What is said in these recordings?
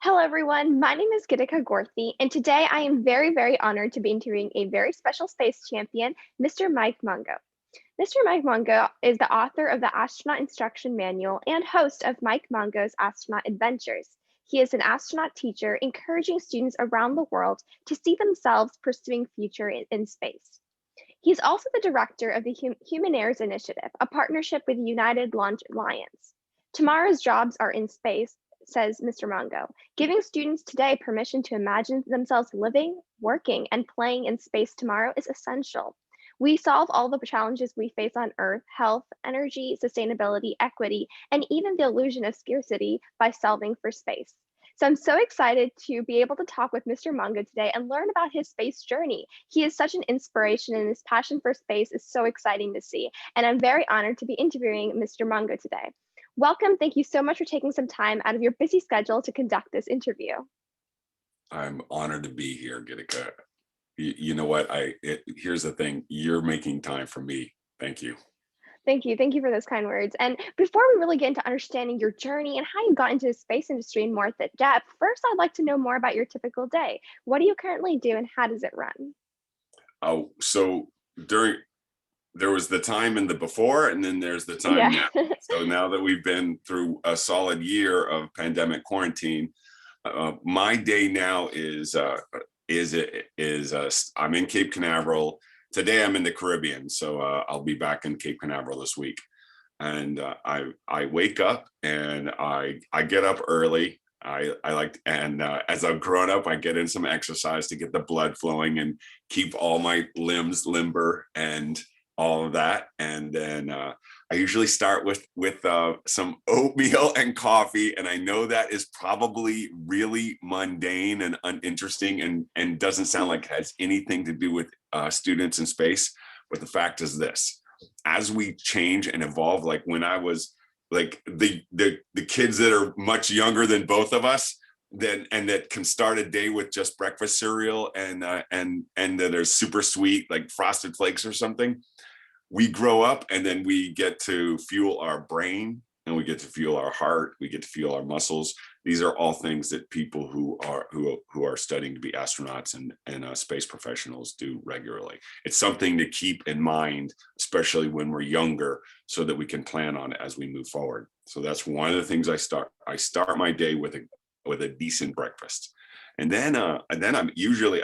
Hello, everyone. My name is Gitika Gorthy, and today I am very honored to be interviewing a very special space champion, Mr. Mike Mongo. Mr. Mike Mongo is the author of the Astronaut Instruction Manual and host of Mike Mongo's Astronaut Adventures. He is an astronaut teacher encouraging students around the world to see themselves pursuing future in space. He's also the director of the Humannaires Initiative, a partnership with United Launch Alliance. Tomorrow's jobs are in space, says Mr. Mongo, giving students today permission to imagine themselves living, working, and playing in space tomorrow is essential. We solve all the challenges we face on Earth, health, energy, sustainability, equity, and even the illusion of scarcity by solving for space. So I'm so excited to be able to talk with Mr. Mongo today and learn about his space journey. He is such an inspiration, and his passion for space is so exciting to see. And I'm very honored to be interviewing Mr. Mongo today. Welcome. Thank you so much for taking some time out of your busy schedule to conduct this interview. I'm honored to be here, Gitika. You know what? Here's the thing. You're making time for me. Thank you. Thank you. Thank you for those kind words. And before we really get into understanding your journey and how you got into the space industry in more depth, first, I'd like to know more about your typical day. What do you currently do and how does it run? Oh, so there was the time in the before, and then there's the time Yeah. now. So now that we've been through a solid year of pandemic quarantine, my day now I'm in Cape Canaveral. Today I'm in the Caribbean, so I'll be back in Cape Canaveral this week. And I wake up and I get up early. I like, and as I've grown up, I get in some exercise to get the blood flowing and keep all my limbs limber and all of that. And then I usually start with some oatmeal and coffee. And I know that is probably really mundane and uninteresting and doesn't sound like it has anything to do with students in space. But the fact is this: as we change and evolve, like when I was like the kids that are much younger than both of us, that can start a day with just breakfast cereal and that are super sweet, like Frosted Flakes or something. We grow up and then we get to fuel our brain, and we get to fuel our heart, we get to fuel our muscles. These are all things that people who are studying to be astronauts and space professionals do regularly. It's something to keep in mind, especially when we're younger, so that we can plan on it as we move forward. So that's one of the things I start my day with a decent breakfast. And then I usually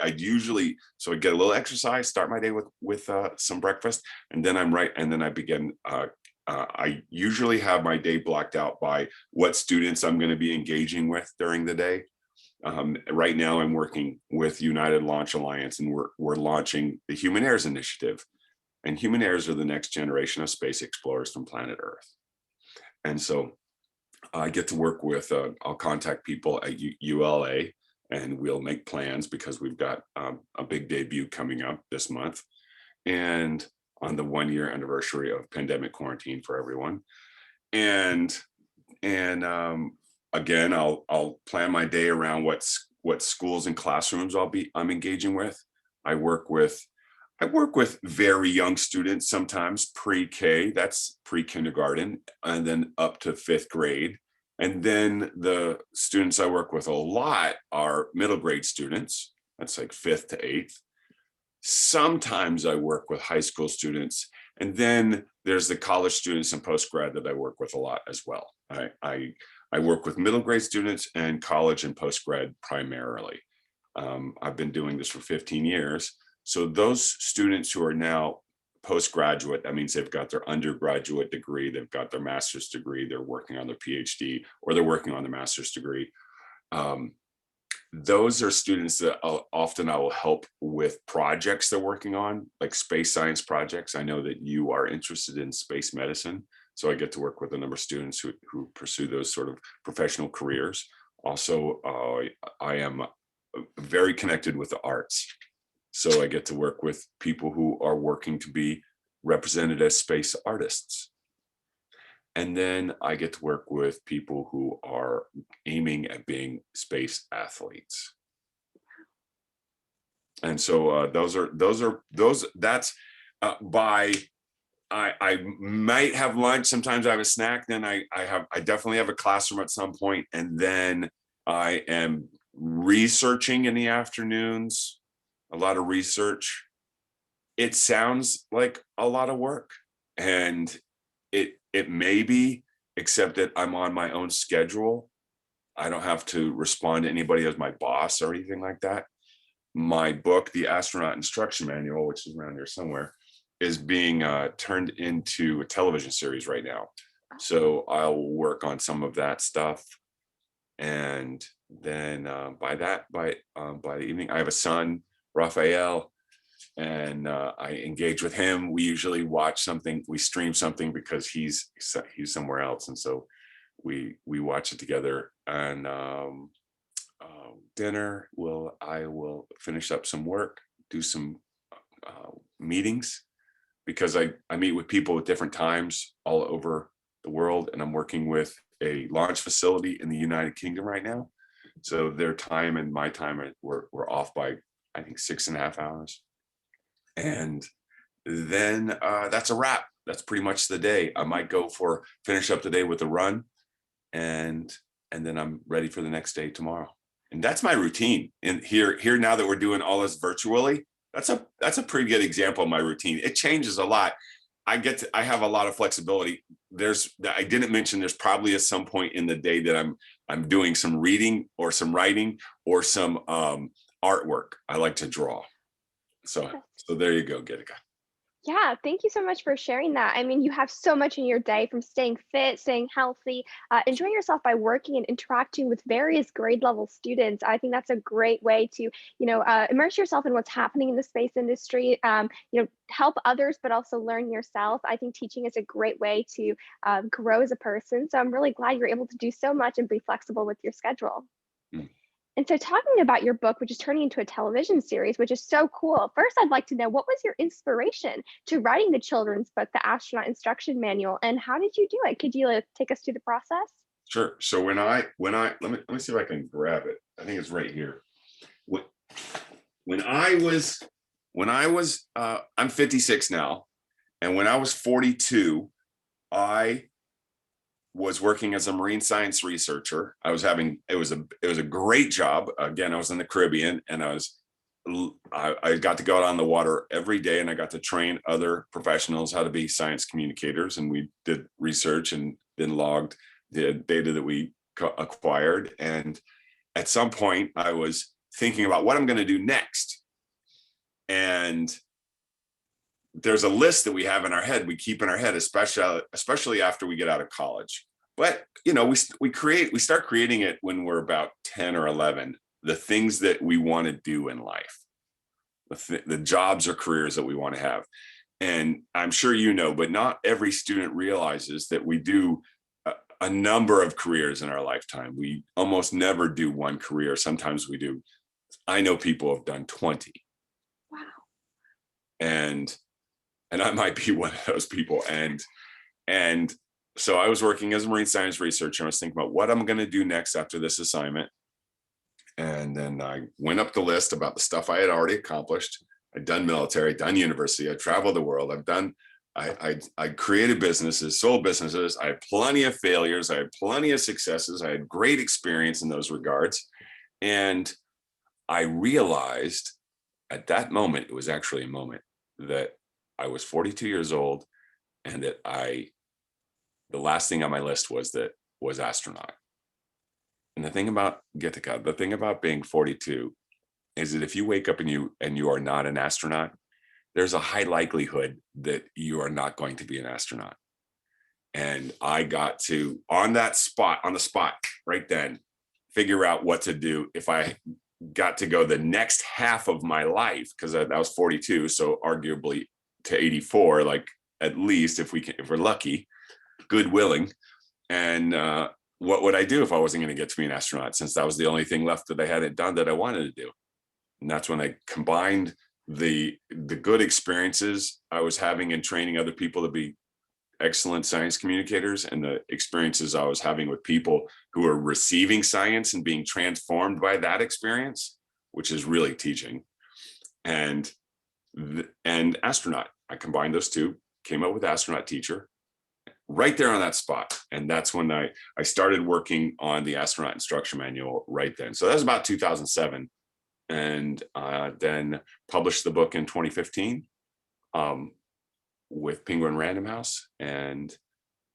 so I get a little exercise, start my day with some breakfast, and then I begin. I usually have my day blocked out by what students I'm going to be engaging with during the day. Right now, I'm working with United Launch Alliance, and we're launching the Humannaires Initiative. And Humannaires are the next generation of space explorers from planet Earth. And so I get to work with. I'll contact people at ULA, and we'll make plans because we've got a big debut coming up this month, and on the 1-year anniversary of pandemic quarantine for everyone. And again, I'll plan my day around what schools and classrooms I'm engaging with. I work with very young students, sometimes pre-K, that's pre-kindergarten, and then up to 5th grade. And then the students I work with a lot are middle grade students. That's like 5th to 8th. Sometimes I work with high school students. And then there's the college students and postgrad that I work with a lot as well. I work with middle grade students and college and postgrad primarily. I've been doing this for 15 years. So those students who are now postgraduate, that means they've got their undergraduate degree, they've got their master's degree, they're working on their PhD, or they're working on their master's degree. Those are students that I will help with projects they're working on, like space science projects. I know that you are interested in space medicine, so I get to work with a number of students who pursue those sort of professional careers. Also, I am very connected with the arts. So I get to work with people who are working to be represented as space artists. And then I get to work with people who are aiming at being space athletes. And so that's by, I might have lunch. Sometimes I have a snack. Then I definitely have a classroom at some point. And then I am researching in the afternoons, a lot of research. It sounds like a lot of work, and it may be, except that I'm on my own schedule. I don't have to respond to anybody as my boss or anything like that. My book, The Astronaut Instruction Manual, which is around here somewhere, is being turned into a television series right now. So I'll work on some of that stuff, and then by the evening, I have a son, Raphael, and I engage with him. We usually watch something, we stream something because he's somewhere else, and so we watch it together. And dinner, I will finish up some work, do some meetings, because I meet with people at different times all over the world, and I'm working with a launch facility in the United Kingdom right now. So their time and my time we're off by, I think, 6.5 hours. And then that's a wrap. That's pretty much the day. I might go finish up the day with a run, and then I'm ready for the next day tomorrow. And that's my routine. And here now that we're doing all this virtually, that's a pretty good example of my routine. It changes a lot. I have a lot of flexibility. I didn't mention there's probably at some point in the day that I'm doing some reading or some writing or some artwork. I like to draw. So there you go, Gitika. Yeah, thank you so much for sharing that. I mean, you have so much in your day, from staying fit, staying healthy, enjoying yourself by working and interacting with various grade level students. I think that's a great way to, immerse yourself in what's happening in the space industry, help others, but also learn yourself. I think teaching is a great way to grow as a person. So I'm really glad you're able to do so much and be flexible with your schedule. Mm. And so, talking about your book, which is turning into a television series, which is so cool. First, I'd like to know, what was your inspiration to writing the children's book, The Astronaut Instruction Manual, and how did you do it? Could you take us through the process? Sure. So when I let me see if I can grab it. I think it's right here. When I was I'm 56 now, and when I was 42, I was working as a marine science researcher. It was a great job. Again, I was in the Caribbean, and I got to go out on the water every day, and I got to train other professionals how to be science communicators. And we did research and then logged the data that we acquired. And at some point, I was thinking about what I'm going to do next. And there's a list that we have in our head, we keep in our head, especially after we get out of college. But we start creating it when we're about 10 or 11, the things that we want to do in life, the jobs or careers that we want to have. And I'm sure but not every student realizes that we do a number of careers in our lifetime. We almost never do one career. Sometimes we do. I know people have done 20. Wow. And I might be one of those people. And so I was working as a marine science researcher. I was thinking about what I'm going to do next after this assignment. And then I went up the list about the stuff I had already accomplished. I'd done military, done university, I traveled the world. I created businesses, sold businesses. I had plenty of failures. I had plenty of successes. I had great experience in those regards. And I realized at that moment, it was actually a moment that I was 42 years old, and that the last thing on my list was astronaut. And the thing about being 42 is that if you wake up and you are not an astronaut, there's a high likelihood that you are not going to be an astronaut. And I got to, on the spot right then, figure out what to do if I got to go the next half of my life, because I was 42, so arguably to 84, like, at least if we're lucky, good willing. And what would I do if I wasn't going to get to be an astronaut, since that was the only thing left that I hadn't done that I wanted to do? And that's when I combined the good experiences I was having in training other people to be excellent science communicators, and the experiences I was having with people who are receiving science and being transformed by that experience, which is really teaching. And astronaut, I combined those two, came up with astronaut teacher, right there on that spot. And that's when I started working on the Astronaut Instruction Manual right then. So that was about 2007. And then published the book in 2015 with Penguin Random House. And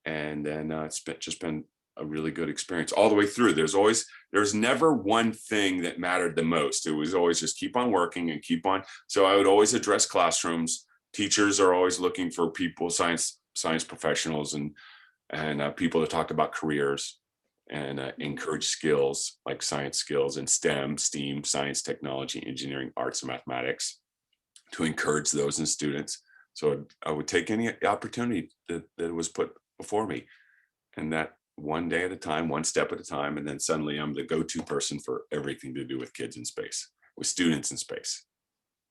then it's just been a really good experience all the way through. There's never one thing that mattered the most. It was always just keep on working and keep on. So I would always address classrooms. Teachers are always looking for people, science professionals and people to talk about careers and encourage skills like science skills and STEAM, science, technology, engineering, arts, and mathematics, to encourage those in students. So I would take any opportunity that was put before me, and that one day at a time, one step at a time, and then suddenly I'm the go-to person for everything to do with kids in space, with students in space.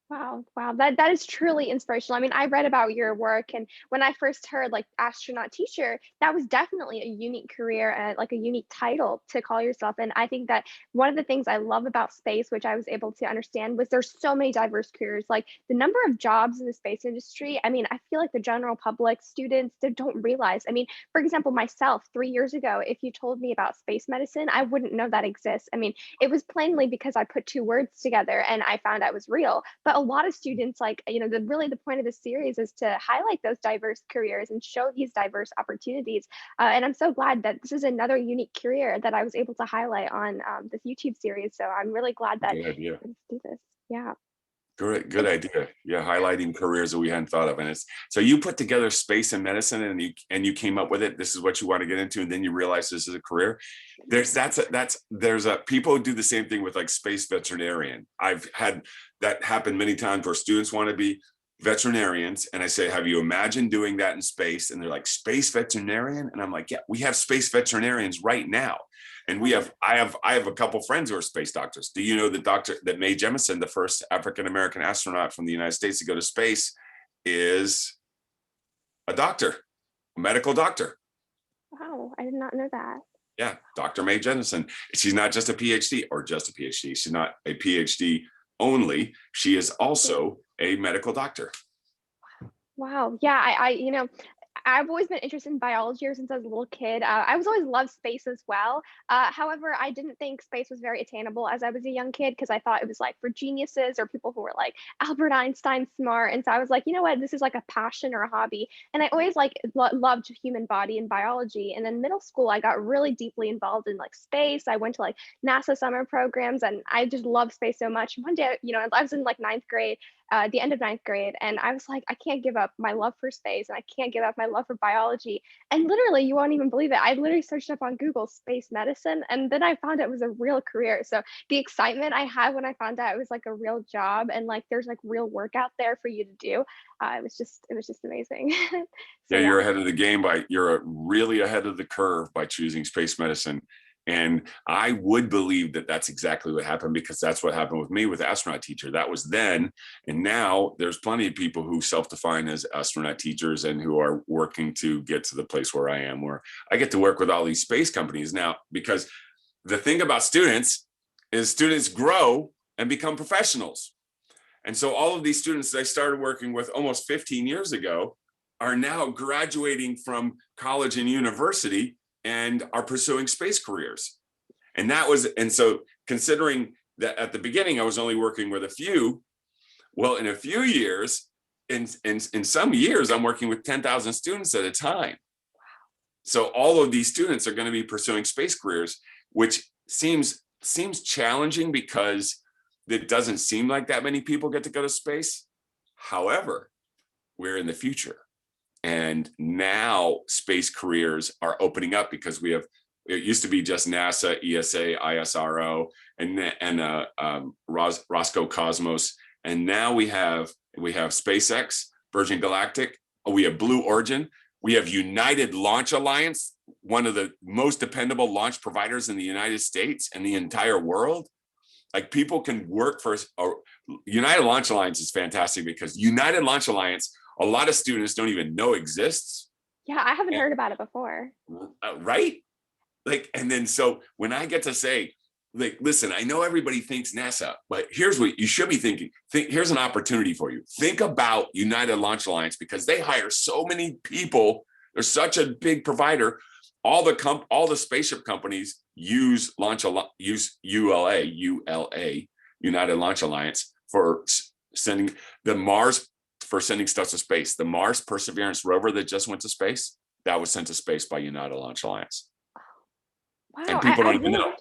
Wow, wow, that is truly inspirational. I mean, I read about your work, and when I first heard like astronaut teacher, that was definitely a unique career and like a unique title to call yourself. And I think that one of the things I love about space, which I was able to understand, was there's so many diverse careers. Like the number of jobs in the space industry. I mean, I feel like the general public, students, they don't realize. I mean, for example, myself, 3 years ago, if you told me about space medicine, I wouldn't know that exists. I mean, it was plainly because I put two words together and I found out it was real. But a lot of students, like, the point of this series is to highlight those diverse careers and show these diverse opportunities. And I'm so glad that this is another unique career that I was able to highlight on this YouTube series. So I'm really glad that Good idea. we do this. Yeah. Good idea. Yeah, highlighting careers that we hadn't thought of. And it's so you put together space and medicine, and you came up with it. This is what you want to get into, and then you realize this is a career. There's people who do the same thing with like space veterinarian. I've had that happen many times where students want to be veterinarians, and I say, have you imagined doing that in space? And they're like, space veterinarian? And I'm like, yeah, we have space veterinarians right now. And I have a couple friends who are space doctors. Do you know that Mae Jemison, the first African-American astronaut from the United States to go to space, is a doctor, a medical doctor? Wow, I did not know that. Yeah, Dr. Mae Jemison. She's not just a PhD or just a PhD. She's not a PhD only. She is also a medical doctor. Wow. Yeah, I've always been interested in biology ever since I was a little kid. I was always loved space as well. However, I didn't think space was very attainable as I was a young kid because I thought it was like for geniuses or people who were like Albert Einstein smart. And so I was like, you know what, this is like a passion or a hobby. And I always like loved human body and biology. And then middle school, I got really deeply involved in like space. I went to like NASA summer programs, and I just love space so much. One day, I was in like ninth grade, the end of ninth grade, and I was like, I can't give up my love for space, and I can't give up my love for biology. And literally, you won't even believe it, I literally searched up on Google space medicine, and then I found it was a real career. So the excitement I had when I found out it was like a real job, and like there's like real work out there for you to do, it was just amazing. So, yeah, you're ahead of the game you're really ahead of the curve by choosing space medicine. And I would believe that that's exactly what happened, because that's what happened with me with astronaut teacher. That was then. And now there's plenty of people who self-define as astronaut teachers and who are working to get to the place where I am, where I get to work with all these space companies now. Because the thing about students is students grow and become professionals. And so all of these students that I started working with almost 15 years ago are now graduating from college and university and are pursuing space careers. And so considering that at the beginning, I was only working with a few, well, in a few years, in some years, I'm working with 10,000 students at a time. So all of these students are going to be pursuing space careers, which seems challenging because it doesn't seem like that many people get to go to space. However, we're in the future. And now space careers are opening up because it used to be just NASA, ESA, ISRO, and Roscoe Cosmos. And now we have SpaceX, Virgin Galactic, we have Blue Origin, we have United Launch Alliance, one of the most dependable launch providers in the United States and the entire world. Like people can work for United Launch Alliance is fantastic because United Launch Alliance, a lot of students don't even know exists. yeah, I haven't heard about it before. Right? Like, and then so when I get to say, like, listen, I know everybody thinks NASA, but here's what you should be thinking. Here's an opportunity for you. Think about United Launch Alliance because they hire so many people They're such a big provider. All the spaceship companies use ULA, United Launch Alliance, for sending stuff to space. The Mars Perseverance rover that just went to space, that was sent to space by United Launch Alliance. Wow, And people I don't even really, know.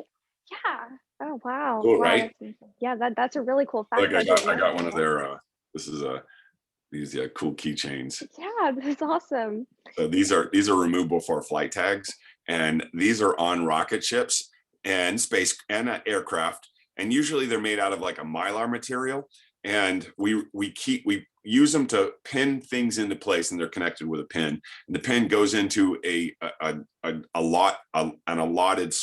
yeah. Oh, wow. Cool, Wow, right? that's amazing. Yeah, that's a really cool fact. Like I didn't I know got that. one of their this is these cool keychains. Yeah, that's awesome. So these are removable for flight tags, and these are on rocket ships and space and aircraft, and usually they're made out of like a mylar material, and we use them to pin things into place, and they're connected with a pin, and the pin goes into an allotted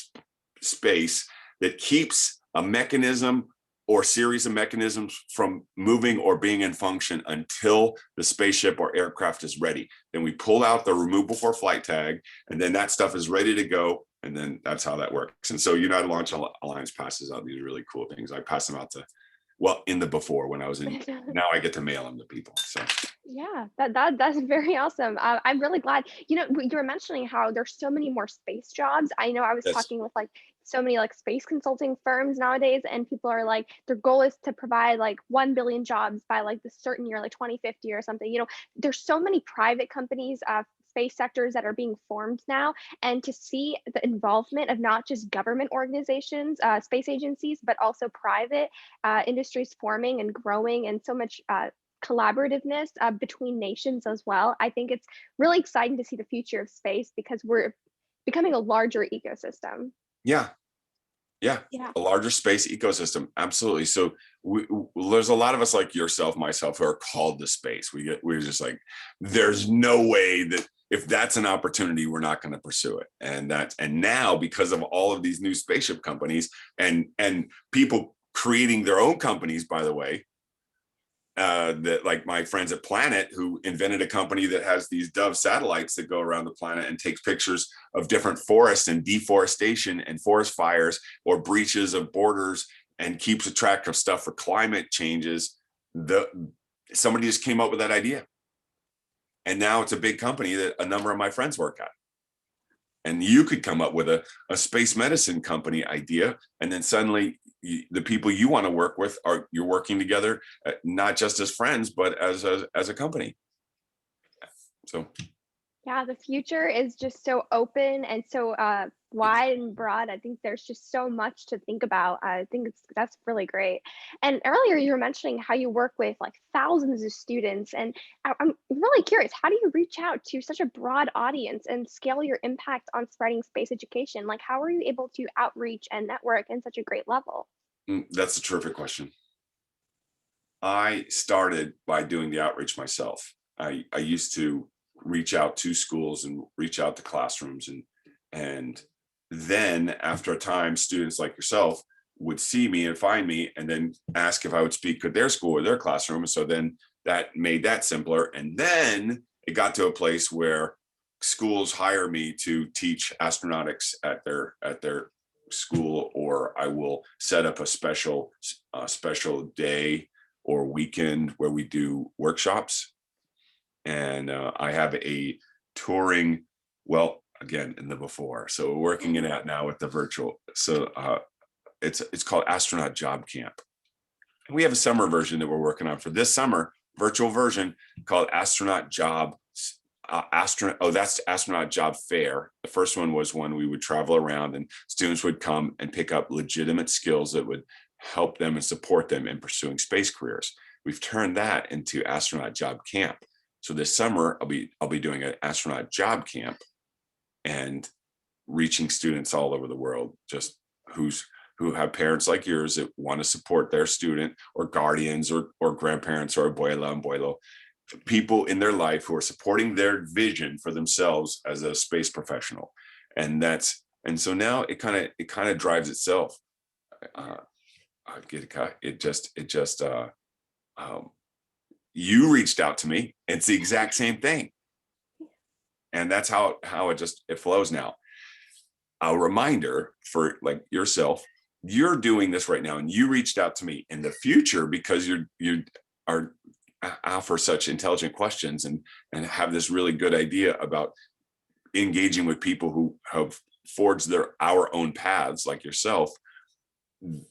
space that keeps a mechanism or series of mechanisms from moving or being in function until the spaceship or aircraft is ready. Then we pull out the removable for flight tag, and then that stuff is ready to go. And then that's how that works. And so United Launch Alliance passes out these really cool things. I pass them out to, well, in the before when I was in, now I get to mail them to people. So Yeah, that's very awesome. I'm really glad. You know, you were mentioning how there's so many more space jobs. I know I was yes, talking with like so many like space consulting firms nowadays, and people are like, their goal is to provide like 1 billion jobs by like the certain year, like 2050 or something. You know, there's so many private companies, space sectors that are being formed now, and to see the involvement of not just government organizations, space agencies, but also private industries forming and growing, and so much collaborativeness between nations as well. I think it's really exciting to see the future of space because we're becoming a larger ecosystem. yeah, yeah, Yeah. a larger space ecosystem, absolutely. So there's a lot of us like yourself, myself, who are called to space. We're just like, there's no way that if that's an opportunity, we're not going to pursue it. And now because of all of these new spaceship companies and people creating their own companies, by the way, that like my friends at Planet, who invented a company that has these Dove satellites that go around the planet and takes pictures of different forests and deforestation and forest fires or breaches of borders and keeps a track of stuff for climate changes. Somebody just came up with that idea, and now it's a big company that a number of my friends work at. And you could come up with a space medicine company idea, and then suddenly the people you want to work with you're working together, not just as friends, but as a company. So Yeah, the future is just so open and so wide and broad. I think there's just so much to think about. I think that's really great. And earlier you were mentioning how you work with like thousands of students, and I'm really curious, how do you reach out to such a broad audience and scale your impact on spreading space education? Like, how are you able to outreach and network in such a great level? that's a terrific question. I started by doing the outreach myself. I used to reach out to schools and reach out to classrooms, and then after a time, students like yourself would see me and find me and then ask if I would speak at their school or their classroom. And so then that made that simpler. And then it got to a place where schools hire me to teach astronautics at their school, or I will set up a special day or weekend where we do workshops. And I have a touring, well, again, in the before. So we're working it out now with the virtual. So it's called Astronaut Job Camp. And we have a summer version that we're working on for this summer, virtual version called Astronaut Job. That's Astronaut Job Fair. The first one was when we would travel around and students would come and pick up legitimate skills that would help them and support them in pursuing space careers. We've turned that into Astronaut Job Camp. So this summer I'll be doing an astronaut job camp and reaching students all over the world, just who have parents like yours that want to support their student, or guardians or grandparents or abuela and abuelo, people in their life who are supporting their vision for themselves as a space professional. And so now it kind of drives itself. You reached out to me. It's the exact same thing. And that's how it flows now. A reminder for like yourself, you're doing this right now and you reached out to me. In the future, because you are offer such intelligent questions and have this really good idea about engaging with people who have forged our own paths, like yourself,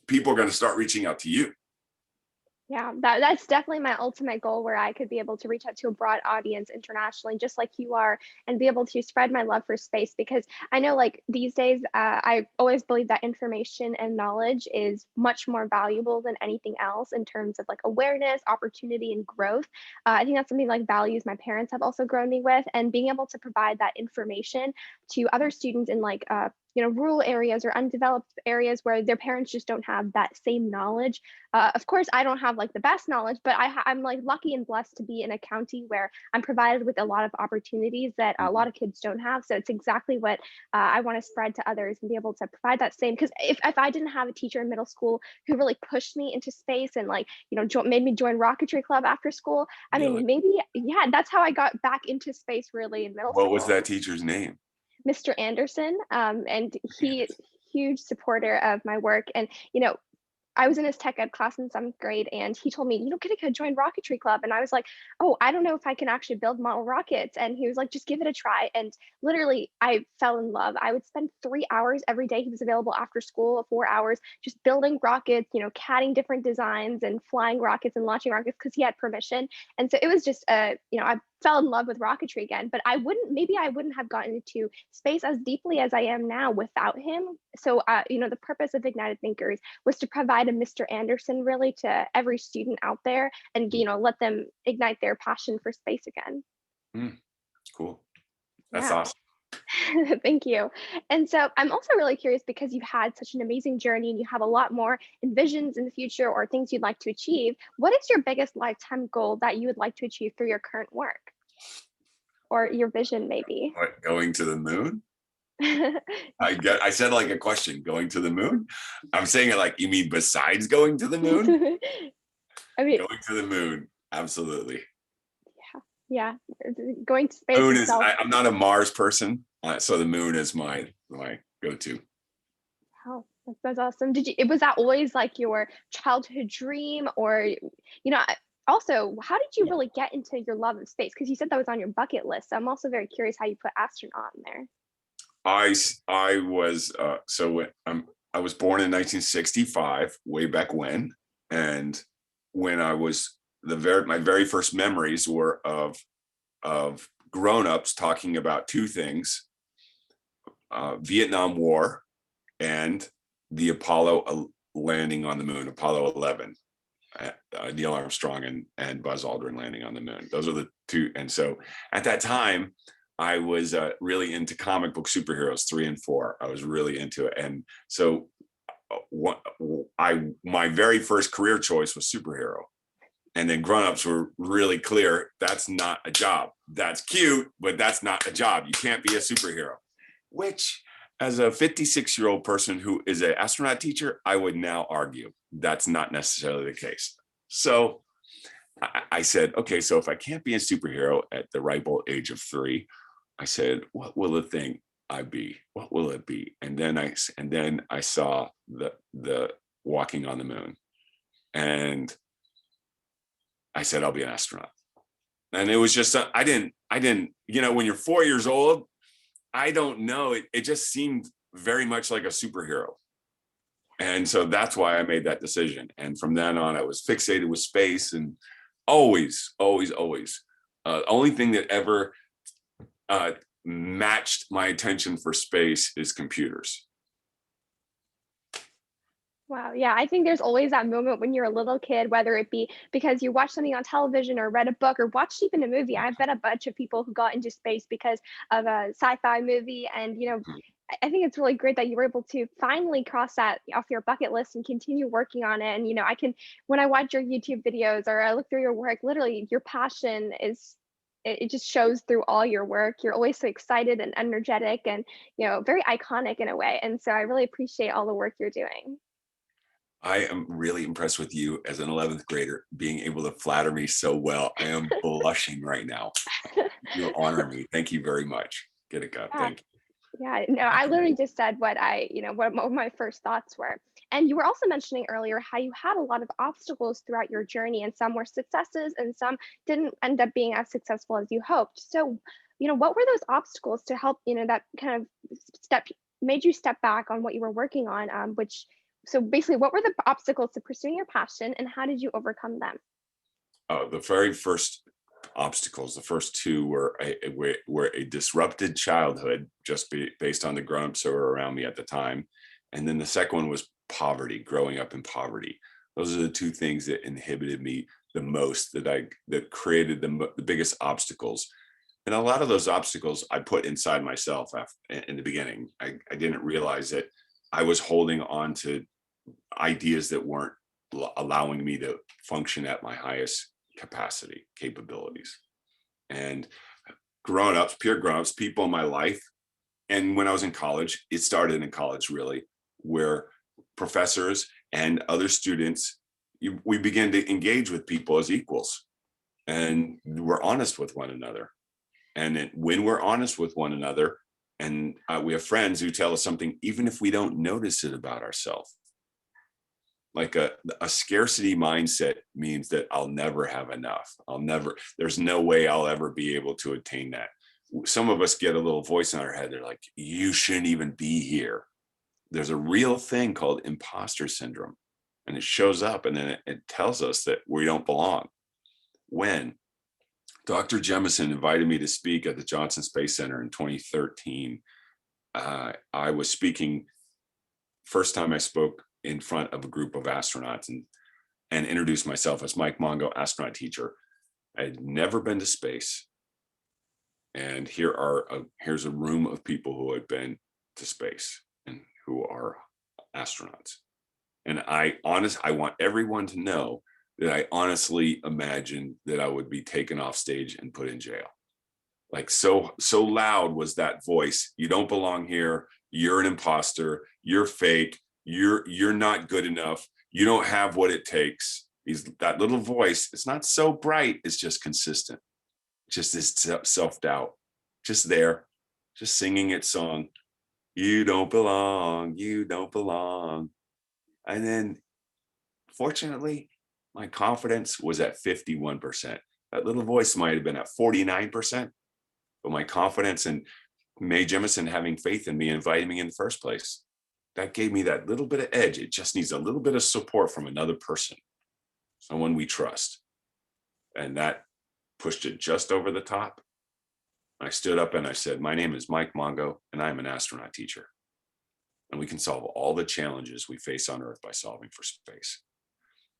people are going to start reaching out to you. Yeah, that's definitely my ultimate goal, where I could be able to reach out to a broad audience internationally, just like you are, and be able to spread my love for space. Because I know, like, these days, I always believe that information and knowledge is much more valuable than anything else in terms of like awareness, opportunity, and growth. I think that's something like values my parents have also grown me with, and being able to provide that information to other students in like rural areas or undeveloped areas where their parents just don't have that same knowledge. Of course, I don't have like the best knowledge, but I'm like lucky and blessed to be in a county where I'm provided with a lot of opportunities that a lot of kids don't have. So it's exactly what I want to spread to others and be able to provide that same. Because if I didn't have a teacher in middle school who really pushed me into space and like made me join rocketry club after school, I Really? mean, maybe that's how I got back into space really in middle What school. was that teacher's name? Mr. Anderson, and he huge supporter of my work. And I was in his tech ed class in 7th grade, and he told me, Kitika, join rocketry club. And I was like, oh, I don't know if I can actually build model rockets. And he was like, just give it a try. And literally, I fell in love. I would spend 3 hours every day. He was available after school, 4 hours, just building rockets, catting different designs and flying rockets and launching rockets because he had permission. And so it was just, I fell in love with rocketry again. But I wouldn't have gotten into space as deeply as I am now without him. So, the purpose of Ignited Thinkers was to provide a Mr. Anderson really to every student out there, and let them ignite their passion for space again. Cool. That's Yeah. awesome. Thank you. And so I'm also really curious, because you've had such an amazing journey and you have a lot more visions in the future or things you'd like to achieve. What is your biggest lifetime goal that you would like to achieve through your current work or your vision, maybe? What, going to the moon? I said like a question, going to the moon. I'm saying it like, you mean besides going to the moon? I mean, Going to the moon, absolutely. yeah, going to space Moon is. itself. I'm not a Mars person, so the moon is my go-to. Wow, that's awesome. Was that always like your childhood dream, or also, how did you really get into your love of space? Because you said that was on your bucket list. So I'm also very curious how you put astronaut in there. I was I was born in 1965, way back when, and when I was my very first memories were of grown-ups talking about two things: Vietnam War and the Apollo landing on the moon, Apollo 11. Neil Armstrong and Buzz Aldrin landing on the moon. Those are the two. And so at that time, I was really into comic book superheroes, 3 and 4. I was really into it. And so my very first career choice was superhero. And then grown-ups were really clear, that's not a job. That's cute, but that's not a job. You can't be a superhero. Which, as a 56-year-old person who is an astronaut teacher, I would now argue that's not necessarily the case. So I said, okay, so if I can't be a superhero at the ripe old age of 3, I said, what will the thing I be? What will it be? And then I saw the walking on the moon, and I said, I'll be an astronaut. And it was just, I didn't, when you're 4 years old, I don't know. It just seemed very much like a superhero. And so that's why I made that decision. And from then on, I was fixated with space, and always. Only thing that ever matched my attention for space is computers. Wow. Yeah. I think there's always that moment when you're a little kid, whether it be because you watched something on television or read a book or watched even a movie. I've met a bunch of people who got into space because of a sci-fi movie. And, I think it's really great that you were able to finally cross that off your bucket list and continue working on it. And, when I watch your YouTube videos or I look through your work, literally your passion it just shows through all your work. You're always so excited and energetic and, very iconic in a way. And so I really appreciate all the work you're doing. I am really impressed with you as an 11th grader, being able to flatter me so well. I am blushing right now. You honor me. Thank you very much. Get it, God. Yeah. Thank you. Yeah, no, I literally just said what what my first thoughts were. And you were also mentioning earlier how you had a lot of obstacles throughout your journey, and some were successes and some didn't end up being as successful as you hoped. So what were those obstacles to help, that kind of step made you step back on what you were working on, so basically, what were the obstacles to pursuing your passion and how did you overcome them? The very first obstacles, the first two were a disrupted childhood, just based on the grown-ups who were around me at the time. And then the second one was poverty, growing up in poverty. Those are the two things that inhibited me the most, that created the biggest obstacles. And a lot of those obstacles I put inside myself in the beginning. I didn't realize that I was holding on to ideas that weren't allowing me to function at my highest capacity, capabilities. And grown-ups, peer grown-ups, people in my life, and when I was in college, it started in college really, where professors and other students, we began to engage with people as equals, and we're honest with one another. And then when we're honest with one another, and we have friends who tell us something, even if we don't notice it about ourselves, like a scarcity mindset means that I'll never have enough. There's no way I'll ever be able to attain that. Some of us get a little voice in our head. They're like, you shouldn't even be here. There's a real thing called imposter syndrome, and it shows up, and then it tells us that we don't belong. When Dr. Jemison invited me to speak at the Johnson Space Center in 2013, I was speaking, first time I spoke in front of a group of astronauts, and introduced myself as Mike Mongo, astronaut teacher. I had never been to space. And here's a room of people who had been to space and who are astronauts. And I want everyone to know that I honestly imagined that I would be taken off stage and put in jail. Like so loud was that voice. You don't belong here. You're an imposter. You're fake. You're not good enough. You don't have what it takes. That little voice, it's not so bright, it's just consistent. Just this self-doubt, just there, just singing its song. You don't belong, you don't belong. And then fortunately, my confidence was at 51%. That little voice might have been at 49%, but my confidence and Mae Jemison having faith in me, inviting me in the first place, that gave me that little bit of edge. It just needs a little bit of support from another person, someone we trust. And that pushed it just over the top. I stood up and I said, my name is Mike Mongo, and I'm an astronaut teacher. And we can solve all the challenges we face on Earth by solving for space.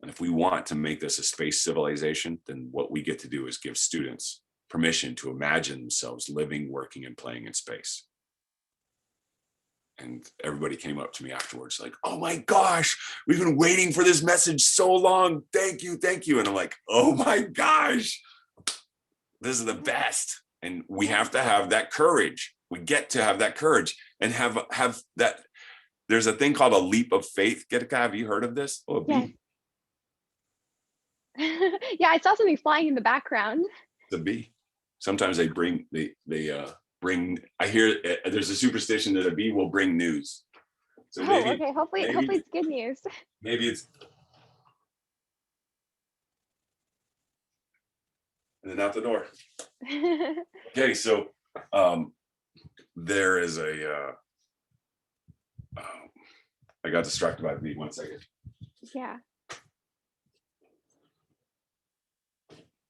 And if we want to make this a space civilization, then what we get to do is give students permission to imagine themselves living, working, and playing in space. And everybody came up to me afterwards like, oh my gosh, we've been waiting for this message so long. Thank you, thank you. And I'm like, oh my gosh, this is the best. And we have to have that courage. We get to have that courage and have that. There's a thing called a leap of faith. Gitika, have you heard of this? Oh, Yeah. Yeah, I saw something flying in the background. The bee. Sometimes they bring, I hear there's a superstition that a bee will bring news. So maybe, okay. Hopefully it's good news. Maybe it's, and then out the door. Okay, so there is I got distracted by the bee. 1 second. Yeah.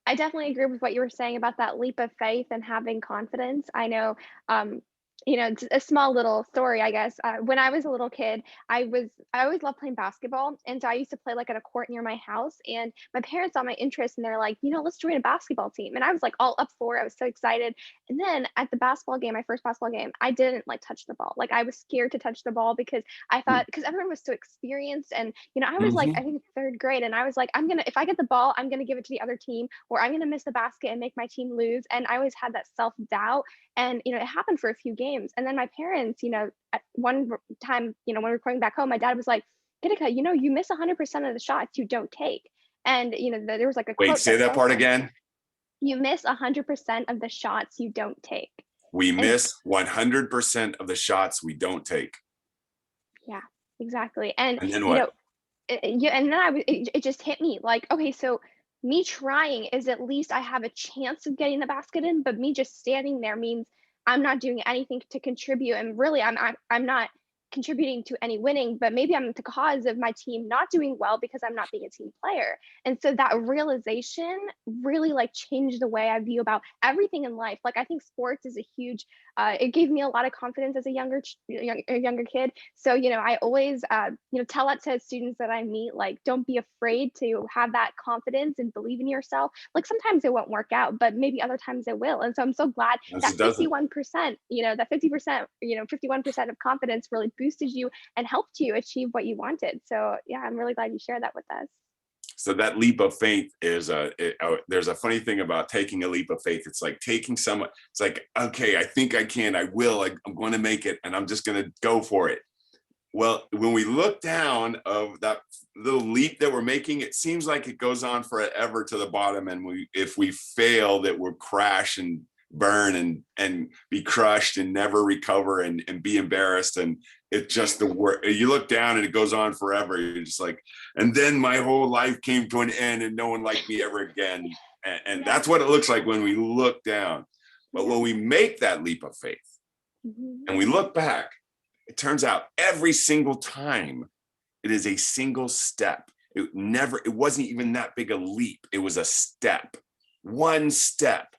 I definitely agree with what you were saying about that leap of faith and having confidence. I know, it's a small little story, I guess. When I was a little kid, I always loved playing basketball, and so I used to play like at a court near my house. And my parents saw my interest, and they're like, let's join a basketball team. And I was like all up for it. I was so excited. And then at the basketball game, my first basketball game, I didn't like touch the ball. Like I was scared to touch the ball because I thought because everyone was so experienced, and I was like I think third grade, and I was like if I get the ball, I'm gonna give it to the other team, or I'm gonna miss the basket and make my team lose. And I always had that self-doubt. And it happened for a few games. And then my parents, at one time, when we were going back home, my dad was like, Gitika, you miss 100% of the shots you don't take. And there was like a wait, quote say that part again. You miss 100% of the shots you don't take. We miss 100% of the shots we don't take. Yeah, exactly. And then what? and then it just hit me like, okay, so me trying is at least I have a chance of getting the basket in, but me just standing there means I'm not doing anything to contribute. And really, I'm not contributing to any winning, but maybe I'm the cause of my team not doing well because I'm not being a team player. And so that realization really like changed the way I view about everything in life. Like I think sports is a huge, it gave me a lot of confidence as a younger kid. So, I always, tell that to students that I meet, like, don't be afraid to have that confidence and believe in yourself. Like sometimes it won't work out, but maybe other times it will. And so I'm so glad As that it doesn't. 51%, that 50%, 51% of confidence really boosted you and helped you achieve what you wanted. So yeah, I'm really glad you shared that with us. So that leap of faith is there's a funny thing about taking a leap of faith. It's like taking someone, it's like, okay, I think I can, I will, I'm going to make it, and I'm just going to go for it. Well, when we look down of that little leap that we're making, it seems like it goes on forever to the bottom. And if we fail, that we'll crash and burn and be crushed and never recover and be embarrassed. And it's just the work. You look down and it goes on forever. You're just like, and then my whole life came to an end and no one liked me ever again. And Yeah. that's what it looks like when we look down. But Yeah. when we make that leap of faith Mhm. and we look back, it turns out every single time it is a single step. It wasn't even that big a leap. It was a step, one step.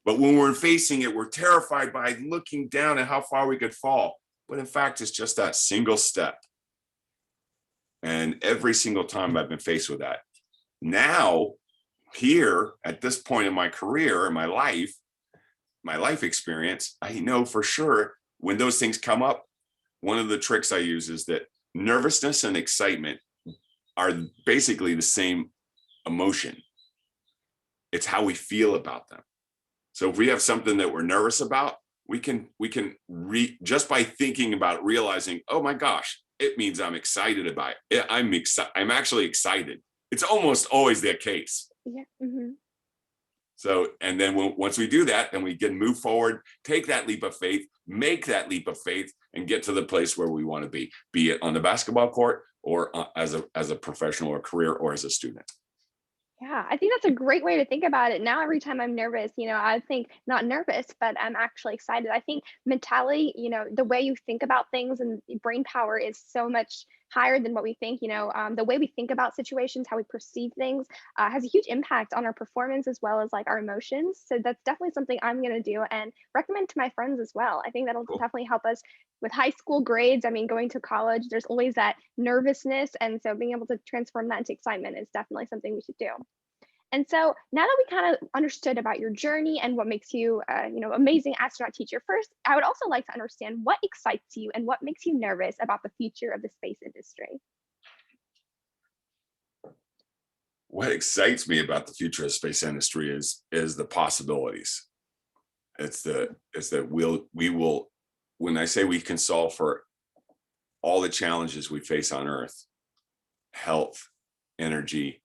But when we're facing it, we're terrified by looking down at how far we could fall. But in fact, it's just that single step. And every single time I've been faced with that. Now, here at this point in my career, in my life experience, I know for sure when those things come up, one of the tricks I use is that nervousness and excitement are basically the same emotion. It's how we feel about them. So if we have something that we're nervous about, we can just by thinking about realizing, oh my gosh, it means I'm excited about it. I'm actually excited. It's almost always the case. Yeah. Hmm. So, and then once we do that, then we can move forward, take that leap of faith, make that leap of faith, and get to the place where we want to be it on the basketball court or as a professional or career or as a student. Yeah, I think that's a great way to think about it. Now, every time I'm nervous, I think not nervous, but I'm actually excited. I think mentality, the way you think about things and brain power is so much higher than what we think. The way we think about situations, how we perceive things, has a huge impact on our performance as well as like our emotions. So that's definitely something I'm going to do and recommend to my friends as well. I think that'll Cool. definitely help us with high school grades. I mean, going to college, there's always that nervousness. And so being able to transform that into excitement is definitely something we should do. And so now that we kind of understood about your journey and what makes you, amazing astronaut teacher, first, I would also like to understand what excites you and what makes you nervous about the future of the space industry. What excites me about the future of space industry is the possibilities. It's that we will, when I say we can solve for all the challenges we face on Earth, health, energy,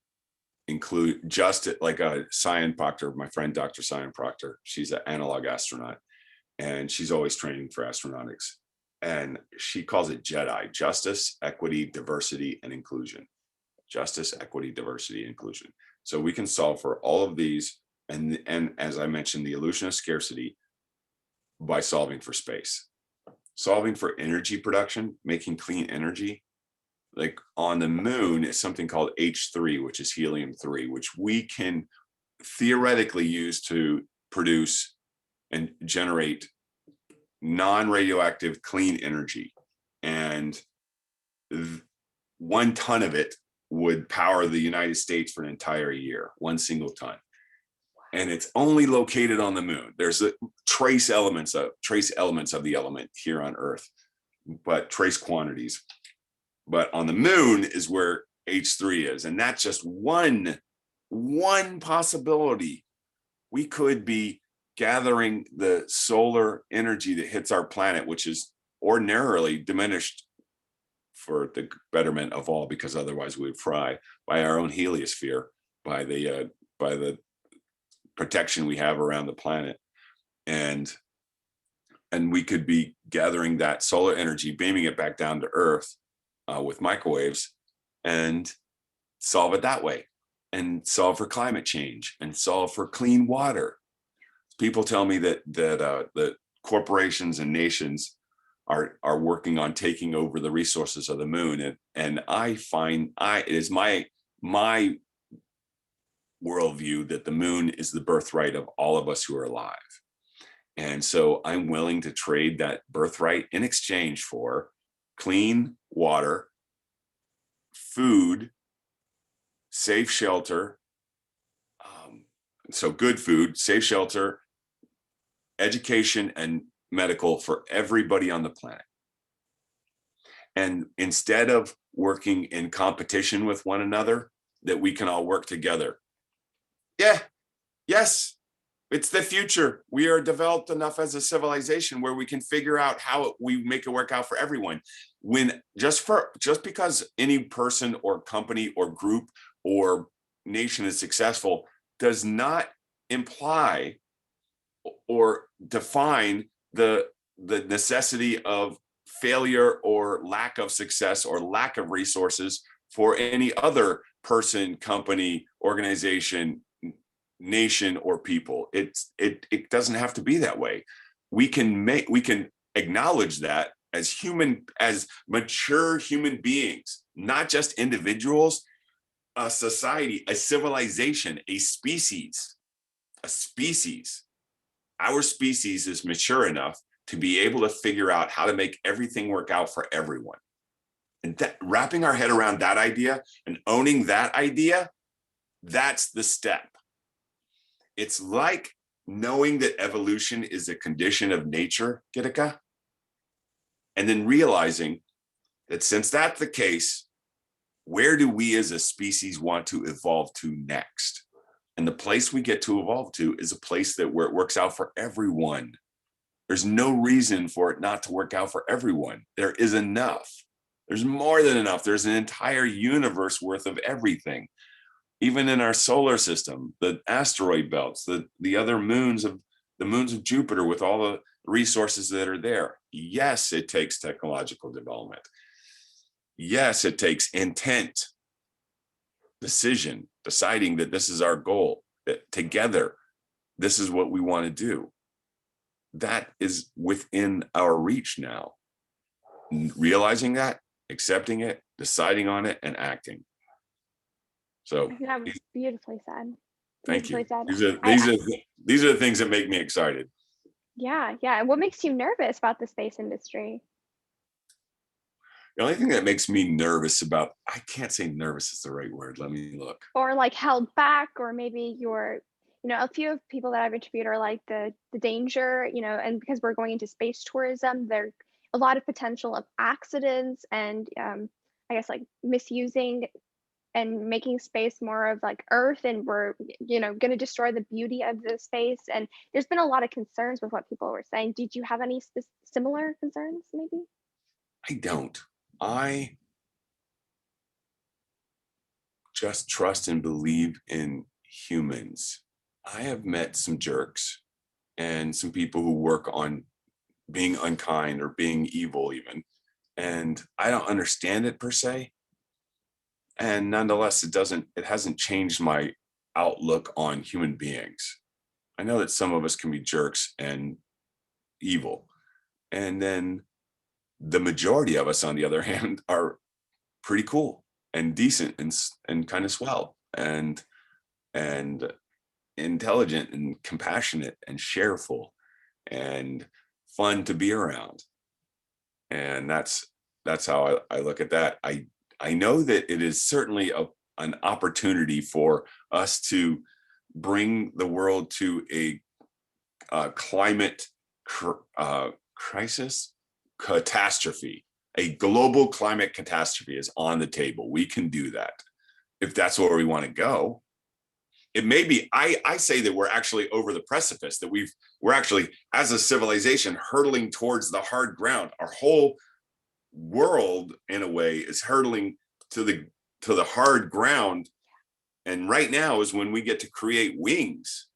include just like a Cyan Proctor, my friend Dr. Cyan Proctor. She's an analog astronaut, and she's always training for astronautics. And she calls it JEDI: justice, equity, diversity, and inclusion. Justice, equity, diversity, inclusion. So we can solve for all of these, and as I mentioned, the illusion of scarcity by solving for space, solving for energy production, making clean energy. Like on the moon is something called H3, which is helium-3, which we can theoretically use to produce and generate non-radioactive clean energy. And 1 ton of it would power the United States for an entire year, 1 single ton. And it's only located on the moon. There's trace elements of the element here on Earth, but trace quantities. But on the moon is where H3 is. And that's just one possibility. We could be gathering the solar energy that hits our planet, which is ordinarily diminished for the betterment of all, because otherwise we would fry, by our own heliosphere, by the protection we have around the planet. And we could be gathering that solar energy, beaming it back down to Earth with microwaves, and solve it that way. and solve for climate change and solve for clean water. People tell me that corporations and nations are working on taking over the resources of the moon, and I find it is my worldview that the moon is the birthright of all of us who are alive. And so I'm willing to trade that birthright in exchange for clean water, food, safe shelter. So good food, safe shelter, education, and medical for everybody on the planet. And instead of working in competition with one another, that we can all work together. Yeah, yes, it's the future. We are developed enough as a civilization where we can figure out how we make it work out for everyone. When just because any person or company or group or nation is successful does not imply or define the necessity of failure or lack of success or lack of resources for any other person, company, organization, nation, or people. It doesn't have to be that way. We can acknowledge that as mature human beings, not just individuals, a society, a civilization, a species. Our species is mature enough to be able to figure out how to make everything work out for everyone. And that, wrapping our head around that idea and owning that idea, that's the step. It's like knowing that evolution is a condition of nature, Gitika, and then realizing that since that's the case, where do we as a species want to evolve to next? And the place we get to evolve to is a place where it works out for everyone. There's no reason for it not to work out for everyone. There is enough. There's more than enough. There's an entire universe worth of everything. Even in our solar system, the asteroid belts, the other moons of Jupiter with all the resources that are there. Yes, it takes technological development. Yes, it takes intent, deciding that this is our goal, that together, this is what we want to do. That is within our reach now. Realizing that, accepting it, deciding on it, and acting. So that was beautifully said. Thank you. Said. These are the things that make me excited. Yeah. And what makes you nervous about the space industry? The only thing that makes me nervous about, I can't say nervous is the right word. Let me look. Or like held back, or maybe a few of people that I've interviewed are like the danger, and because we're going into space tourism, there's a lot of potential of accidents and I guess like misusing and making space more of like Earth, and we're going to destroy the beauty of the space. And there's been a lot of concerns with what people were saying. Did you have any similar concerns maybe? I don't. I just trust and believe in humans. I have met some jerks and some people who work on being unkind or being evil even, and I don't understand it per se. And nonetheless, it hasn't changed my outlook on human beings. I know that some of us can be jerks and evil. And then the majority of us, on the other hand, are pretty cool and decent and kind of swell and intelligent and compassionate and shareful and fun to be around. And that's how I look at that. I know that it is certainly an opportunity for us to bring the world to a climate catastrophe. A global climate catastrophe is on the table. We can do that if that's where we want to go. It may be, I say that we're actually over the precipice, that we're actually, as a civilization, hurtling towards the hard ground. Our whole world, in a way, is hurtling to the hard ground. And right now is when we get to create wings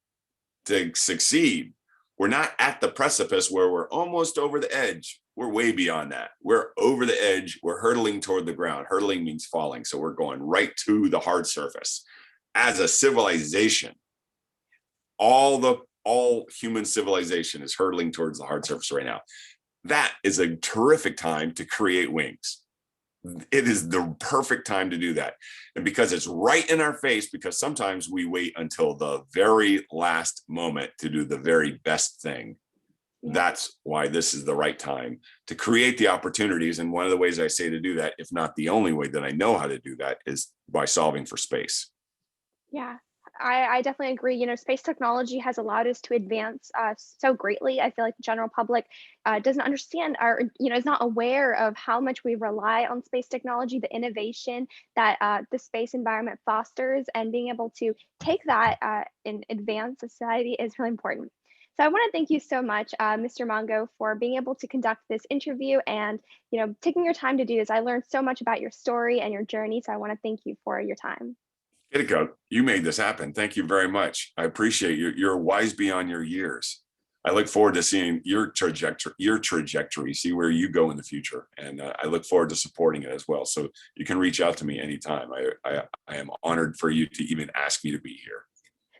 to succeed. We're not at the precipice where we're almost over the edge. We're way beyond that. We're over the edge. We're hurtling toward the ground. Hurtling means falling. So we're going right to the hard surface. as a civilization, all human civilization is hurtling towards the hard surface right now. That is a terrific time to create wings. It is the perfect time to do that. And because it's right in our face, because sometimes we wait until the very last moment to do the very best thing. Yeah. That's why this is the right time to create the opportunities. And one of the ways I say to do that, if not the only way that I know how to do that, is by solving for space. Yeah, I definitely agree. Space technology has allowed us to advance so greatly. I feel like the general public doesn't understand or, is not aware of how much we rely on space technology, the innovation that the space environment fosters, and being able to take that and advance society is really important. So I want to thank you so much, Mr. Mongo, for being able to conduct this interview and, taking your time to do this. I learned so much about your story and your journey. So I want to thank you for your time. Hideko, you made this happen. Thank you very much. I appreciate you. You're wise beyond your years. I look forward to seeing your trajectory, see where you go in the future. And I look forward to supporting it as well. So you can reach out to me anytime. I am honored for you to even ask me to be here.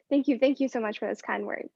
Thank you. Thank you so much for those kind words.